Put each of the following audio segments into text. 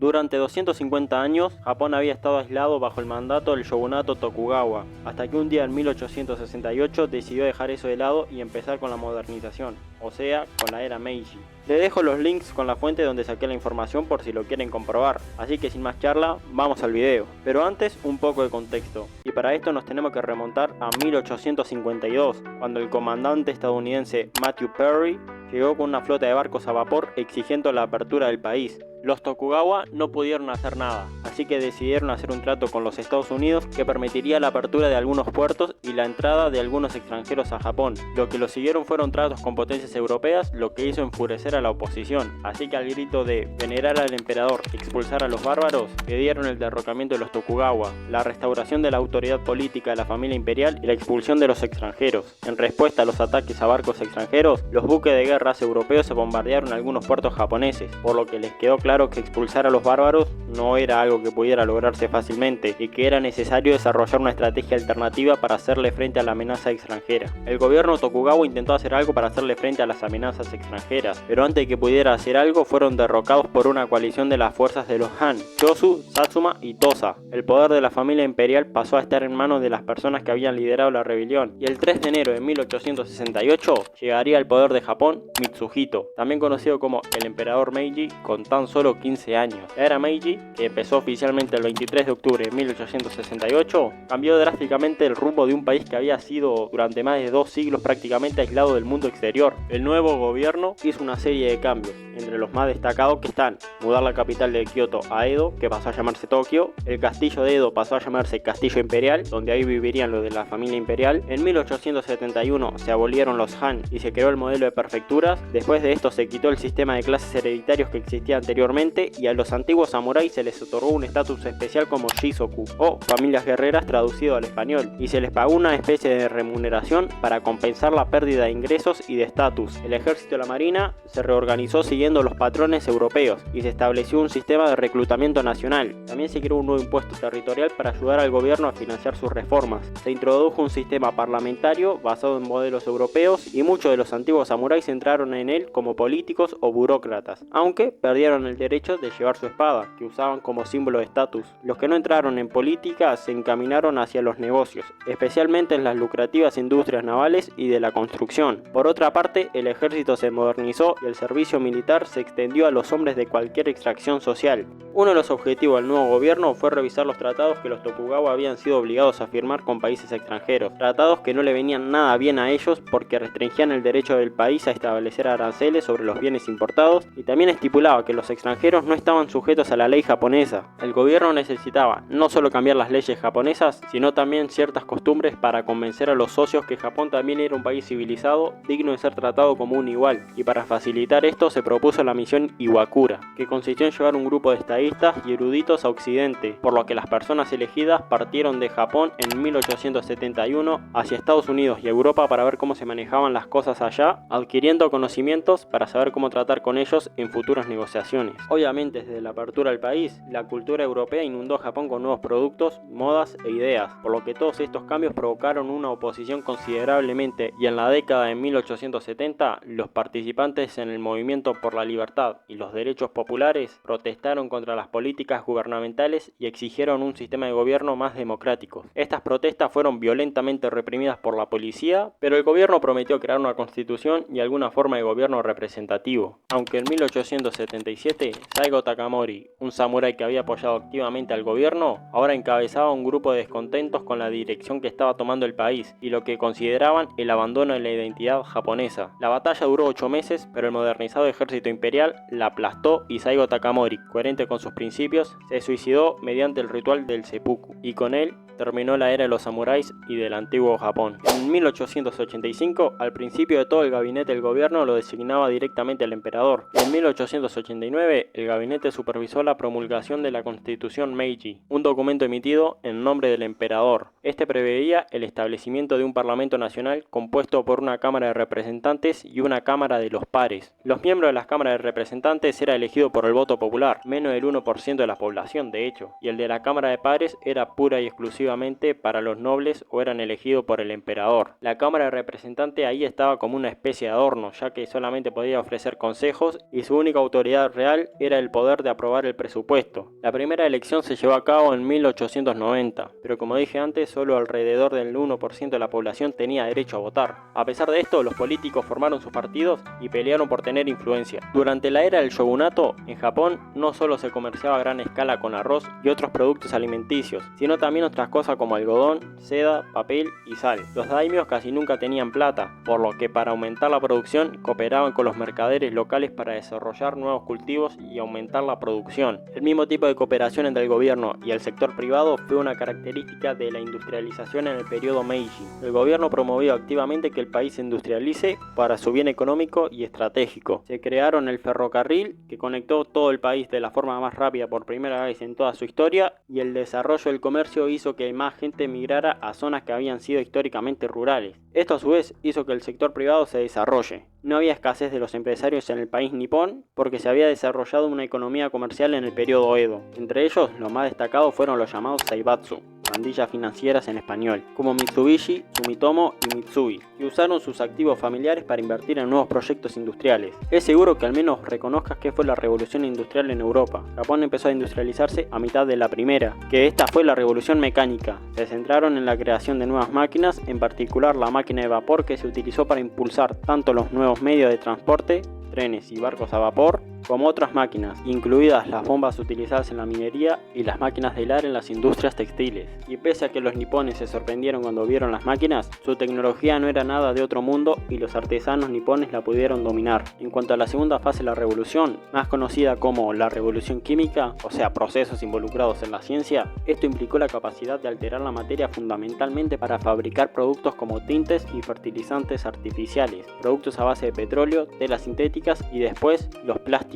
Durante 250 años, Japón había estado aislado bajo el mandato del shogunato Tokugawa, hasta que un día en 1868 decidió dejar eso de lado y empezar con la modernización, o sea, con la era Meiji. Les dejo los links con la fuente donde saqué la información por si lo quieren comprobar, así que sin más charla, vamos al video. Pero antes, un poco de contexto, y para esto nos tenemos que remontar a 1852, cuando el comandante estadounidense Matthew Perry llegó con una flota de barcos a vapor exigiendo la apertura del país. Los Tokugawa no pudieron hacer nada, así que decidieron hacer un trato con los Estados Unidos que permitiría la apertura de algunos puertos y la entrada de algunos extranjeros a Japón. Lo que lo siguieron fueron tratos con potencias europeas, lo que hizo enfurecer a la oposición, así que al grito de venerar al emperador, expulsar a los bárbaros, pidieron el derrocamiento de los Tokugawa, la restauración de la autoridad política de la familia imperial y la expulsión de los extranjeros. En respuesta a los ataques a barcos extranjeros, los buques de guerra europeos se bombardearon algunos puertos japoneses, por lo que les quedó claro que expulsar a los bárbaros no era algo que pudiera lograrse fácilmente y que era necesario desarrollar una estrategia alternativa para hacerle frente a la amenaza extranjera. El gobierno Tokugawa intentó hacer algo para hacerle frente a las amenazas extranjeras, pero antes de que pudiera hacer algo fueron derrocados por una coalición de las fuerzas de los Han, Chosu, Satsuma y Tosa. El poder de la familia imperial pasó a estar en manos de las personas que habían liderado la rebelión, y el 3 de enero de 1868 llegaría al poder de Japón Mitsuhito, también conocido como el emperador Meiji, con tan solo 15 años. La era Meiji, que empezó oficialmente el 23 de octubre de 1868, cambió drásticamente el rumbo de un país que había sido durante más de 2 siglos prácticamente aislado del mundo exterior. El nuevo gobierno hizo una serie de cambios, entre los más destacados que están mudar la capital de Kioto a Edo, que pasó a llamarse Tokio, el castillo de Edo pasó a llamarse Castillo Imperial, donde ahí vivirían los de la familia imperial. En 1871 se abolieron los Han y se creó el modelo de prefecturas. Después de esto se quitó el sistema de clases hereditarios que existía anteriormente y a los antiguos samuráis se les otorgó un estatus especial como Shisoku, o familias guerreras traducido al español, y se les pagó una especie de remuneración para compensar la pérdida de ingresos y de estatus. El ejército y la marina se reorganizó siguiendo los patrones europeos y se estableció un sistema de reclutamiento nacional. También se creó un nuevo impuesto territorial para ayudar al gobierno a financiar sus reformas. Se introdujo un sistema parlamentario basado en modelos europeos y muchos de los antiguos samuráis entraron en él como políticos o burócratas, aunque perdieron el derecho de llevar su espada, que usaban como símbolo de estatus. Los que no entraron en política se encaminaron hacia los negocios, especialmente en las lucrativas industrias navales y de la construcción. Por otra parte, el ejército se modernizó y el servicio militar se extendió a los hombres de cualquier extracción social. Uno de los objetivos del nuevo gobierno fue revisar los tratados que los Tokugawa habían sido obligados a firmar con países extranjeros, tratados que no le venían nada bien a ellos porque restringían el derecho del país a establecer aranceles sobre los bienes importados y también estipulaba que los extranjeros no estaban sujetos a la ley japonesa. El gobierno necesitaba no solo cambiar las leyes japonesas, sino también ciertas costumbres para convencer a los socios que Japón también era un país civilizado, digno de ser tratado como un igual, y para facilitar esto se propuso la misión Iwakura, que consistió en llevar un grupo de estadistas y eruditos a Occidente, por lo que las personas elegidas partieron de Japón en 1871 hacia Estados Unidos y Europa para ver cómo se manejaban las cosas allá, adquiriendo conocimientos para saber cómo tratar con ellos en futuras negociaciones. Obviamente, desde la apertura del país, la cultura europea inundó a Japón con nuevos productos, modas e ideas, por lo que todos estos cambios provocaron una oposición considerablemente, y en la década de 1870 los participantes en el movimiento por la libertad y los derechos populares protestaron contra las políticas gubernamentales y exigieron un sistema de gobierno más democrático. Estas protestas fueron violentamente reprimidas por la policía, pero el gobierno prometió crear una constitución y alguna forma de gobierno representativo. Aunque en 1877 Saigo Takamori, un samurái que había apoyado activamente al gobierno, ahora encabezaba un grupo de descontentos con la dirección que estaba tomando el país y lo que consideraban el abandono de la identidad japonesa. La batalla duró 8 meses, pero el modernizado ejército imperial la aplastó y Saigo Takamori, coherente con sus principios, se suicidó mediante el ritual del seppuku, y con él terminó la era de los samuráis y del antiguo Japón. En 1885, al principio de todo el gabinete del gobierno lo designaba directamente el emperador. En 1889, el gabinete supervisó la promulgación de la Constitución Meiji, un documento emitido en nombre del emperador. Este preveía el establecimiento de un parlamento nacional compuesto por una Cámara de Representantes y una Cámara de los Pares. Los miembros de las Cámaras de Representantes era elegido por el voto popular, menos del 1% de la población de hecho, y el de la Cámara de Pares era pura y exclusivamente exclusivamente para los nobles o eran elegidos por el emperador. La Cámara de Representantes ahí estaba como una especie de adorno, ya que solamente podía ofrecer consejos y su única autoridad real era el poder de aprobar el presupuesto. La primera elección se llevó a cabo en 1890, pero como dije antes, solo alrededor del 1% de la población tenía derecho a votar. A pesar de esto, los políticos formaron sus partidos y pelearon por tener influencia. Durante la era del shogunato, en Japón no solo se comerciaba a gran escala con arroz y otros productos alimenticios, sino también otras cosas como algodón, seda, papel y sal. Los daimios casi nunca tenían plata, por lo que para aumentar la producción cooperaban con los mercaderes locales para desarrollar nuevos cultivos y aumentar la producción. El mismo tipo de cooperación entre el gobierno y el sector privado fue una característica de la industrialización en el periodo Meiji. El gobierno promovió activamente que el país se industrialice para su bien económico y estratégico. Se crearon el ferrocarril, que conectó todo el país de la forma más rápida por primera vez en toda su historia, y el desarrollo del comercio hizo que más gente migrara a zonas que habían sido históricamente rurales. Esto a su vez hizo que el sector privado se desarrolle. No había escasez de los empresarios en el país nipón porque se había desarrollado una economía comercial en el periodo Edo. Entre ellos, los más destacados fueron los llamados Zaibatsu, pandillas financieras en español, como Mitsubishi, Sumitomo y Mitsui, que usaron sus activos familiares para invertir en nuevos proyectos industriales. Es seguro que al menos reconozcas qué fue la revolución industrial en Europa. Japón empezó a industrializarse a mitad de la primera, que esta fue la revolución mecánica. Se centraron en la creación de nuevas máquinas, en particular la máquina de vapor que se utilizó para impulsar tanto los nuevos medios de transporte, trenes y barcos a vapor, como otras máquinas, incluidas las bombas utilizadas en la minería y las máquinas de hilar en las industrias textiles. Y pese a que los nipones se sorprendieron cuando vieron las máquinas, su tecnología no era nada de otro mundo y los artesanos nipones la pudieron dominar. En cuanto a la segunda fase de la revolución, más conocida como la revolución química, o sea, procesos involucrados en la ciencia, esto implicó la capacidad de alterar la materia fundamentalmente para fabricar productos como tintes y fertilizantes artificiales, productos a base de petróleo, telas sintéticas y después los plásticos.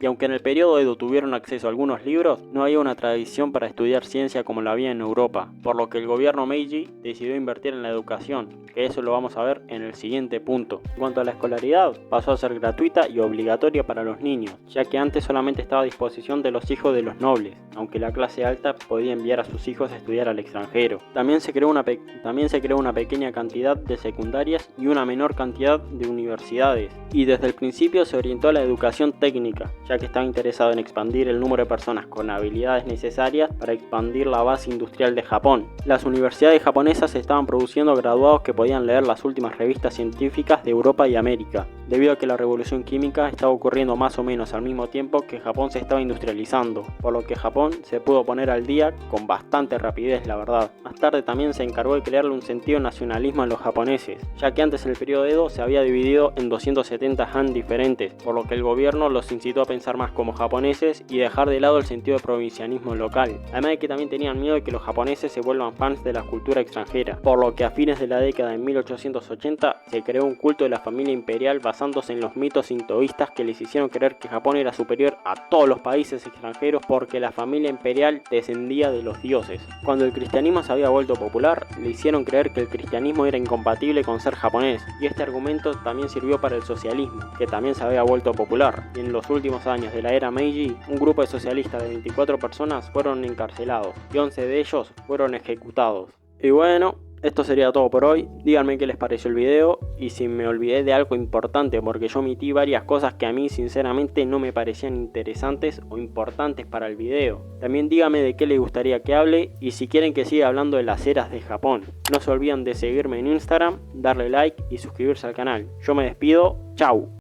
Y aunque en el periodo Edo tuvieron acceso a algunos libros, no había una tradición para estudiar ciencia como la había en Europa, por lo que el gobierno Meiji decidió invertir en la educación, que eso lo vamos a ver en el siguiente punto. En cuanto a la escolaridad, pasó a ser gratuita y obligatoria para los niños, ya que antes solamente estaba a disposición de los hijos de los nobles, aunque la clase alta podía enviar a sus hijos a estudiar al extranjero. También se creó una pequeña cantidad de secundarias y una menor cantidad de universidades, y desde el principio se orientó a la educación técnica, ya que estaba interesado en expandir el número de personas con habilidades necesarias para expandir la base industrial de Japón. Las universidades japonesas estaban produciendo graduados que podían leer las últimas revistas científicas de Europa y América, debido a que la revolución química estaba ocurriendo más o menos al mismo tiempo que Japón se estaba industrializando, por lo que Japón se pudo poner al día con bastante rapidez, la verdad. Más tarde también se encargó de crearle un sentido de nacionalismo a los japoneses, ya que antes el periodo Edo se había dividido en 270 han diferentes, por lo que el gobierno los incitó a pensar más como japoneses y dejar de lado el sentido de provincianismo local, además de que también tenían miedo de que los japoneses se vuelvan fans de la cultura extranjera, por lo que a fines de la década de 1880 se creó un culto de la familia imperial basándose en los mitos sintoístas que les hicieron creer que Japón era superior a todos los países extranjeros porque la familia imperial descendía de los dioses. Cuando el cristianismo se había vuelto popular, le hicieron creer que el cristianismo era incompatible con ser japonés, y este argumento también sirvió para el socialismo, que también se había vuelto popular. Y en los últimos años de la era Meiji, un grupo de socialistas de 24 personas fueron encarcelados y 11 de ellos fueron ejecutados. Y bueno, esto sería todo por hoy. Díganme qué les pareció el video y si me olvidé de algo importante, porque yo omití varias cosas que a mí sinceramente no me parecían interesantes o importantes para el video. También díganme de qué les gustaría que hable y si quieren que siga hablando de las eras de Japón. No se olviden de seguirme en Instagram, darle like y suscribirse al canal. Yo me despido, chau.